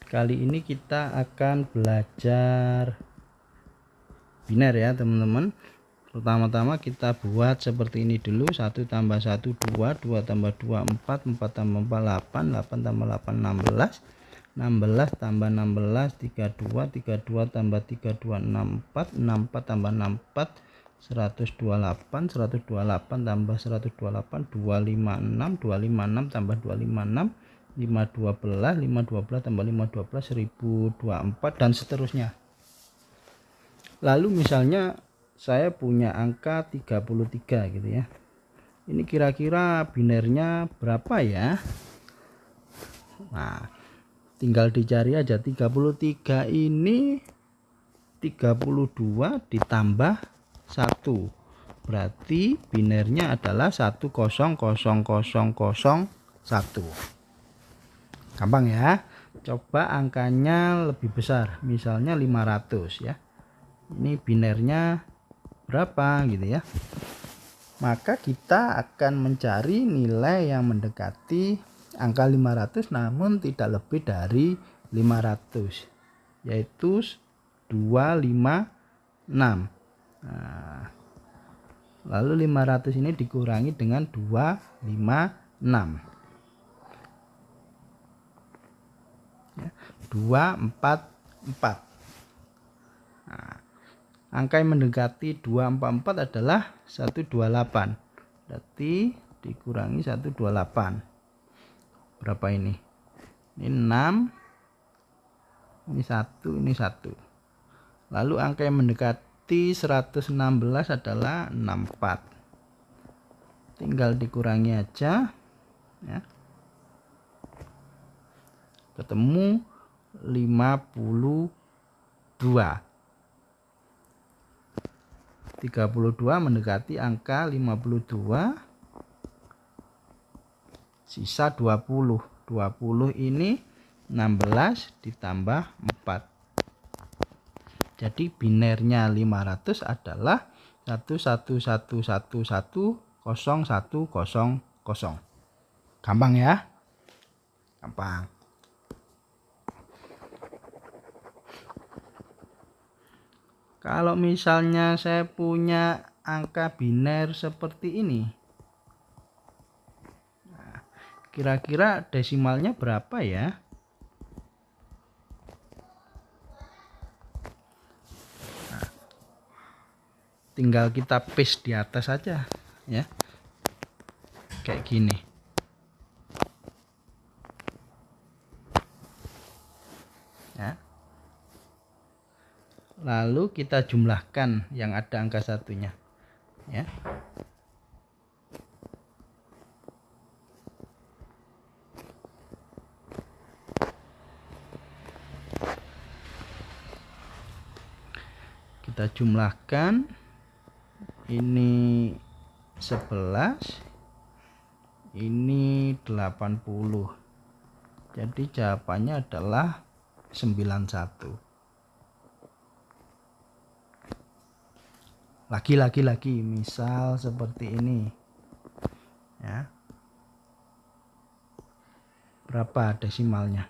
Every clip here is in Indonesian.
Kali ini kita akan belajar biner ya teman-teman. Pertama-tama kita buat seperti ini dulu. 1 tambah 1 2, 2 tambah 2 4, 4 tambah 4 8, 8 tambah 8 16, 16 tambah 16 32, 32 tambah 32 64, 64 tambah 64 128, 128 tambah 128 256, 256 tambah 256 512, 512 tambah 512 1024 dan seterusnya. Lalu misalnya saya punya angka 33 gitu ya. Ini kira-kira binernya berapa ya? Nah, tinggal dicari aja. 33 ini 32 ditambah 1. Berarti binernya adalah 100001. Gampang ya. Coba angkanya lebih besar, misalnya 500 ya. Ini binernya berapa gitu ya. Maka kita akan mencari nilai yang mendekati angka 500 namun tidak lebih dari 500, yaitu 256. Nah, lalu 500 ini dikurangi dengan 256. 244. Nah, angka yang mendekati 244 adalah 128. Berarti dikurangi 128. Berapa ini? Ini 6. Ini 1, ini 1. Lalu angka yang mendekati 116 adalah 64. Tinggal dikurangi aja ya. Ketemu 52. 32 mendekati angka 52, sisa 20. 20 ini 16 ditambah 4. Jadi binernya 500 adalah 11111010. Gampang ya? Gampang. Kalau misalnya saya punya angka biner seperti ini, nah, kira-kira desimalnya berapa ya? Nah, tinggal kita paste di atas saja ya, kayak gini. Ya. Lalu kita jumlahkan yang ada angka satunya ya. Kita jumlahkan, ini 11, ini 80. Jadi jawabannya adalah 91. Lagi, misal seperti ini ya. Berapa desimalnya?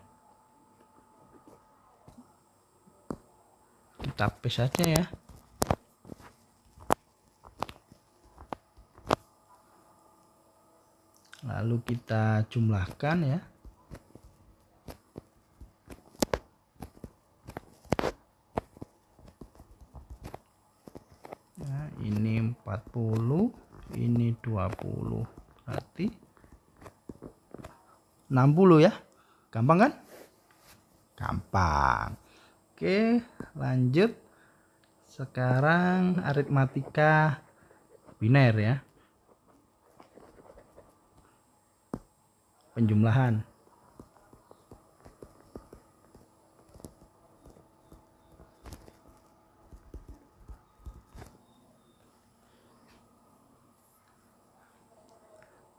Kita paste saja ya. Lalu kita jumlahkan ya. Nah, ini 40, ini 20. Berarti 60 ya. Gampang kan? Gampang. Oke, lanjut. Sekarang aritmatika biner ya. Penjumlahan.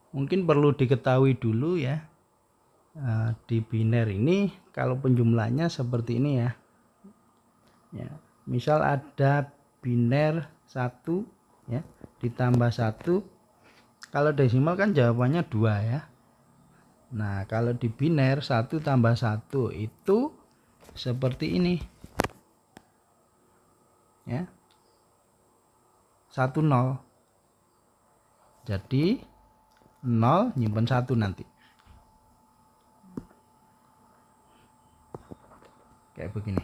Mungkin perlu diketahui dulu ya, di biner ini kalau penjumlahnya seperti ini ya. Misal ada biner 1 ya ditambah 1. Kalau desimal kan jawabannya 2 ya. Nah, kalau di biner 1 tambah 1 itu seperti ini ya, 1 0. Jadi 0 nyimpen 1 nanti. Kayak begini.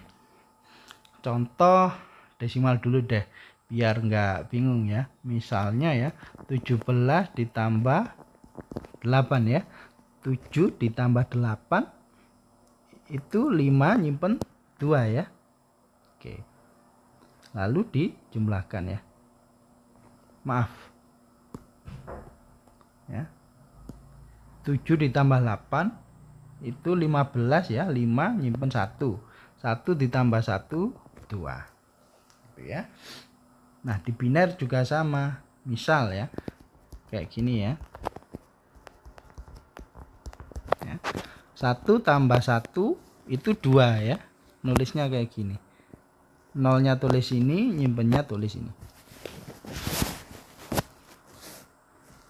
Contoh desimal dulu deh, biar nggak bingung ya. Misalnya ya, 17 ditambah 8 ya. 7 ditambah 8 itu 5 nyimpen 2 ya. Oke. Lalu dijumlahkan ya. Maaf. Ya. 7 ditambah 8 itu 15 ya. 5 nyimpen 1. 1 ditambah 1 2. Gitu ya. Nah, di biner juga sama. Misal ya. Kayak gini ya. 1 tambah 1 itu 2 ya. Nulisnya kayak gini. Nolnya tulis ini, nyimpennya tulis ini.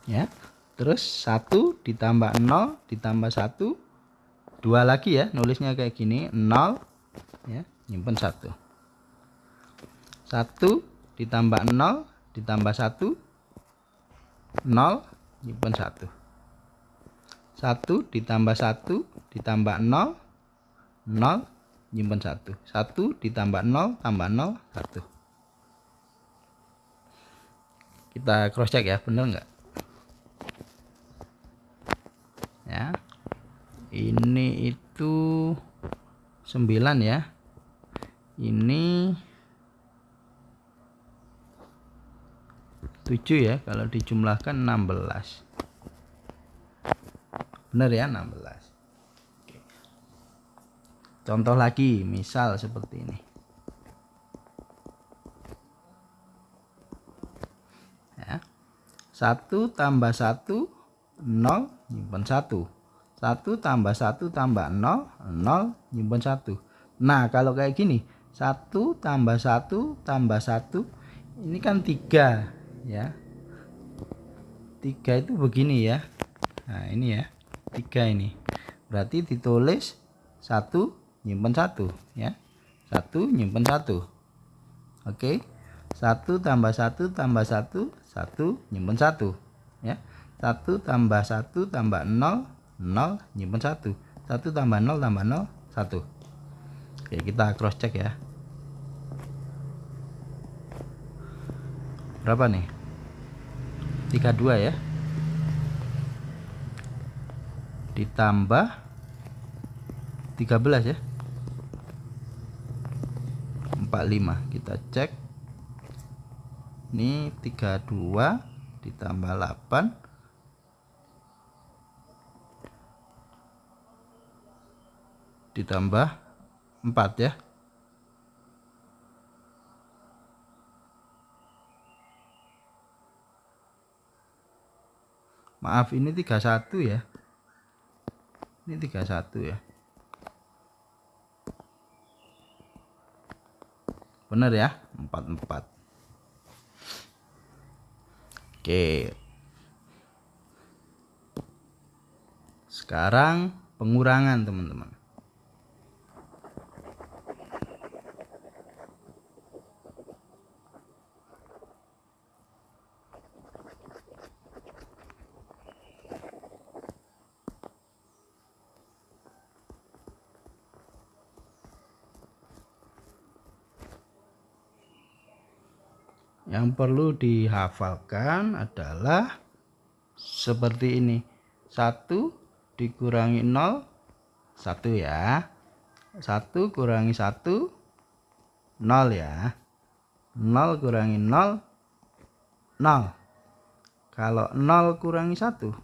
Ya. Terus 1 ditambah 0 ditambah 1 2 lagi ya. Nulisnya kayak gini, 0 ya, nyimpen 1. 1 ditambah 0 ditambah 1 0 nyimpen 1. 1 ditambah 1 ditambah 0 0 nyimpen 1. 1 ditambah 0 tambah 0 1. Kita cross check ya, bener nggak ya. Ini itu 9 ya, ini 7 ya, kalau dijumlahkan 16. Benar ya, 16. Oke. Contoh lagi, misal seperti ini ya. 1 tambah 1 0 nyimpen 1. 1 tambah 1 tambah 0 0 nyimpen 1. Nah, kalau kayak gini, 1 tambah 1 tambah 1 ini kan 3 ya. 3 itu begini ya. Nah, ini ya. 3 ini. Berarti ditulis 1 nyimpen 1 ya. 1 nyimpen 1. Oke. 1 tambah 1 tambah 1 1 nyimpen 1 ya. 1 tambah 1 tambah 0 0 nyimpen 1. 1 tambah 0 tambah 0 1. Oke, kita cross check ya. Berapa nih? 32 ya. Ditambah 13 ya. 45. Kita cek. Ini 32 ditambah 8 ditambah 4 ya. Maaf, ini 31 ya. Ini 31 ya. Benar ya, 44. Oke. Sekarang pengurangan, teman-teman. Yang perlu dihafalkan adalah seperti ini. 1 dikurangi 0 1 ya. 1 kurangi 1 0 ya. 0 kurangi 0 0. Kalau 0 kurangi 1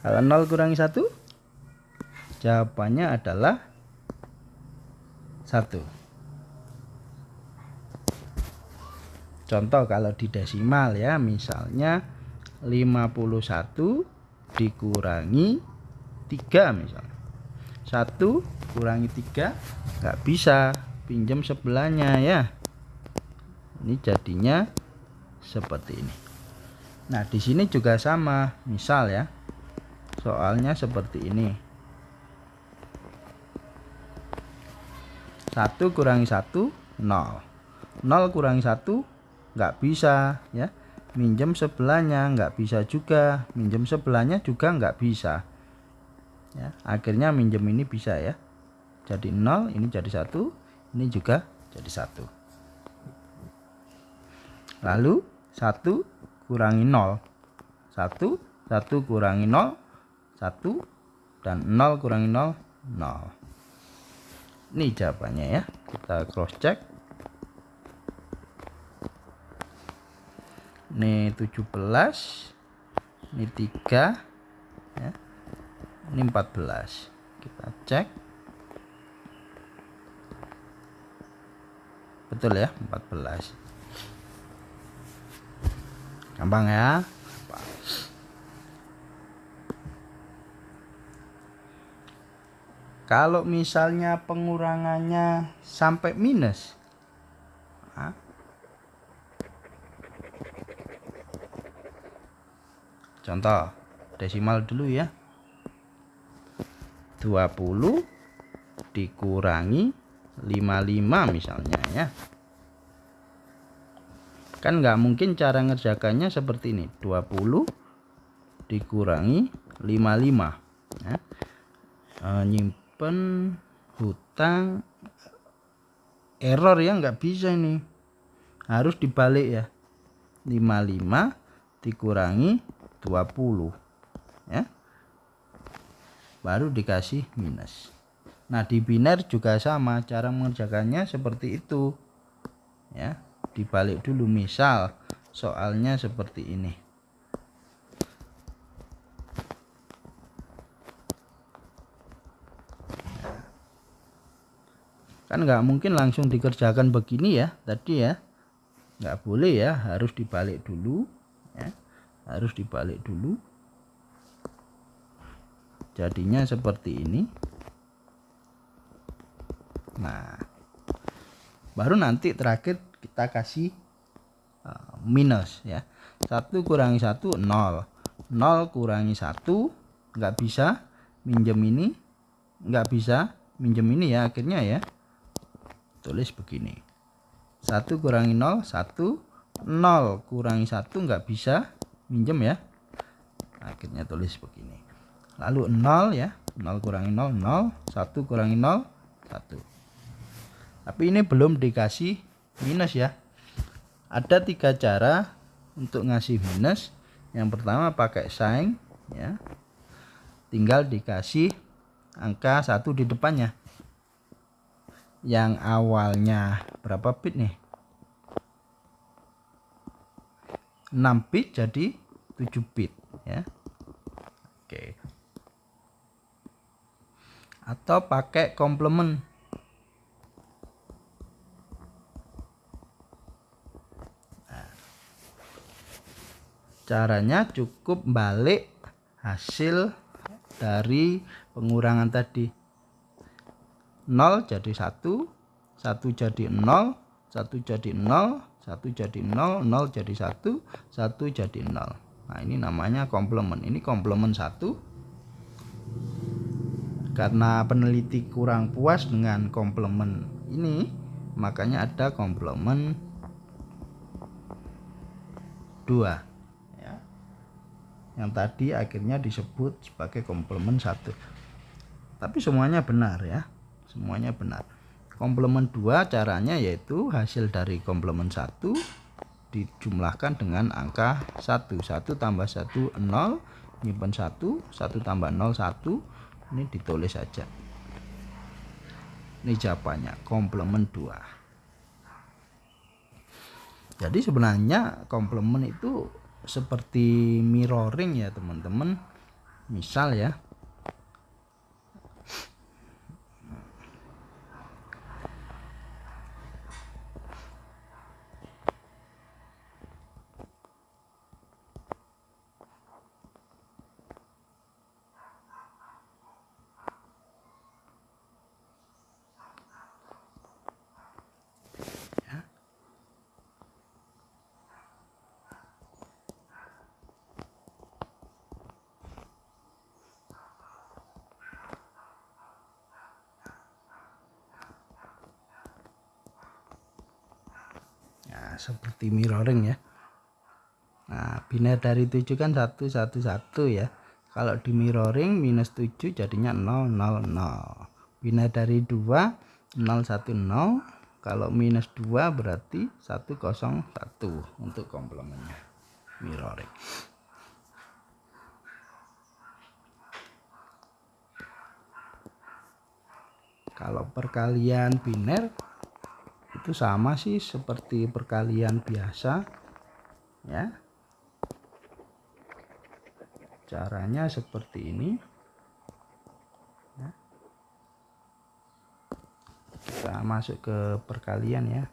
kalau 0 kurangi 1 jawabannya adalah 1. Contoh kalau di desimal ya, misalnya 51 dikurangi 3 misalnya. 1 kurangi 3 nggak bisa, pinjam sebelahnya ya. Ini jadinya seperti ini. Nah, di sini juga sama. Misal ya, soalnya seperti ini. 1 kurangi 1 0. 0 kurangi 1 nggak bisa ya. Minjem sebelahnya nggak bisa juga, minjem sebelahnya juga nggak bisa ya. Akhirnya minjem ini bisa ya, jadi 0, ini jadi 1, ini juga jadi 1. Lalu 1 kurangi 0, 1 kurangi 0 1, dan 0 kurangi 0 0. Ini jawabannya ya, kita cross check. Ini 17, ini 3 ya, ini 14. Kita cek betul ya, 14. Gampang ya. Kalau misalnya pengurangannya sampai minus, nah, contoh desimal dulu ya. 20 dikurangi 55 misalnya ya. Kan nggak mungkin cara ngerjakannya seperti ini. 20 dikurangi 55 ya. Nyimpen hutang error ya, nggak bisa ini. Harus dibalik ya. 55 dikurangi 20 ya. Baru dikasih minus. Nah, di biner juga sama, cara mengerjakannya seperti itu ya. Dibalik dulu, misal soalnya seperti ini. Kan nggak mungkin langsung dikerjakan begini ya tadi ya, nggak boleh ya, harus dibalik dulu ya, harus dibalik dulu. Jadinya seperti ini. Nah, baru nanti terakhir kita kasih minus ya. 1 kurangi 1 0, 0 kurangi 1 nggak bisa, minjem ini nggak bisa, minjem ini ya, akhirnya ya tulis begini. 1 kurangi 0 1, 0 kurangi 1 nggak bisa, minjem ya, akhirnya tulis begini. Lalu 0 ya, 0 kurangi 0 0, 1 kurangi 0 1. Tapi ini belum dikasih minus ya. Ada 3 cara untuk ngasih minus. Yang pertama pakai sign ya, tinggal dikasih angka 1 di depannya. Yang awalnya berapa bit nih? 6 bit jadi 7 bit ya. Oke. Atau pakai komplement. Nah, caranya cukup balik hasil dari pengurangan tadi. 0 jadi 1, 1 jadi 0, 1 jadi 0, 1 jadi 0, 0 jadi 1, 1 jadi 0. Nah, ini namanya komplement. Ini komplement 1. Karena peneliti kurang puas dengan komplement ini, makanya ada komplement 2 ya. Yang tadi akhirnya disebut sebagai komplement 1. Tapi semuanya benar ya. Semuanya benar. Komplement 2 caranya yaitu hasil dari komplement 1 dijumlahkan dengan angka 1. 1 tambah 1 0, nyimpen 1, 1 tambah 0 1, ini ditulis saja. Ini jawabannya, komplement 2. Jadi sebenarnya komplement itu seperti mirroring ya teman-teman. Misal ya, seperti mirroring ya. Nah, biner dari 7 kan 1 1 1 ya. Kalau di mirroring minus 7 jadinya 0 0 0. Biner dari 2 0 1 0. Kalau minus 2 berarti 1 0 1 untuk komplemennya mirroring. Kalau perkalian biner itu sama sih seperti perkalian biasa ya. Caranya seperti ini ya. Kita masuk ke perkalian ya.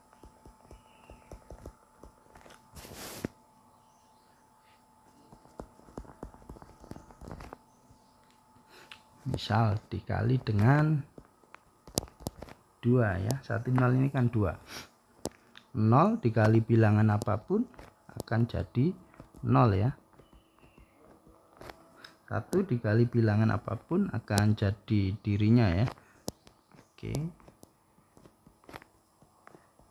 Misal dikali dengan 2 ya. 1 0 ini kan 2. 0 dikali bilangan apapun akan jadi 0 ya. 1 dikali bilangan apapun akan jadi dirinya ya. Oke.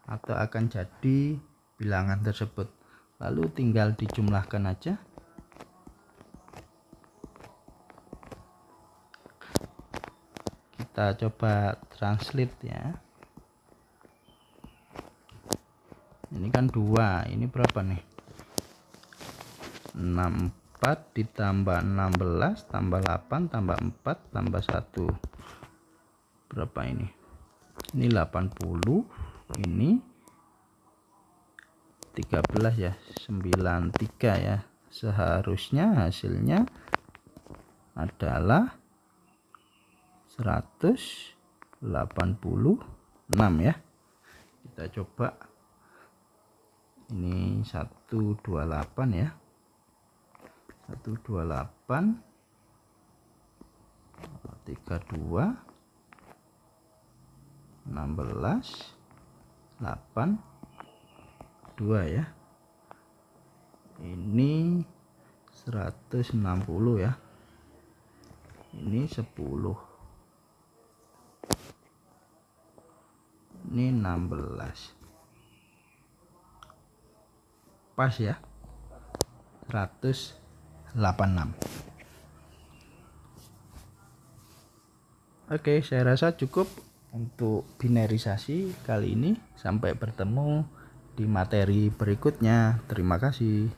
Atau akan jadi bilangan tersebut. Lalu tinggal dijumlahkan aja. Kita coba translate ya. Ini kan 2, ini berapa nih? 64 ditambah 16 tambah 8 tambah 4 tambah 1. Berapa ini? Ini 80, ini 13 ya, 93 ya. Seharusnya hasilnya adalah 186 ya. Kita coba. Ini 128 ya. 128 32 16 8 2 ya. Ini 160 ya. Ini 10. Ini 16. Pas ya. 186. Oke, saya rasa cukup untuk binarisasi kali ini. Sampai bertemu di materi berikutnya. Terima kasih.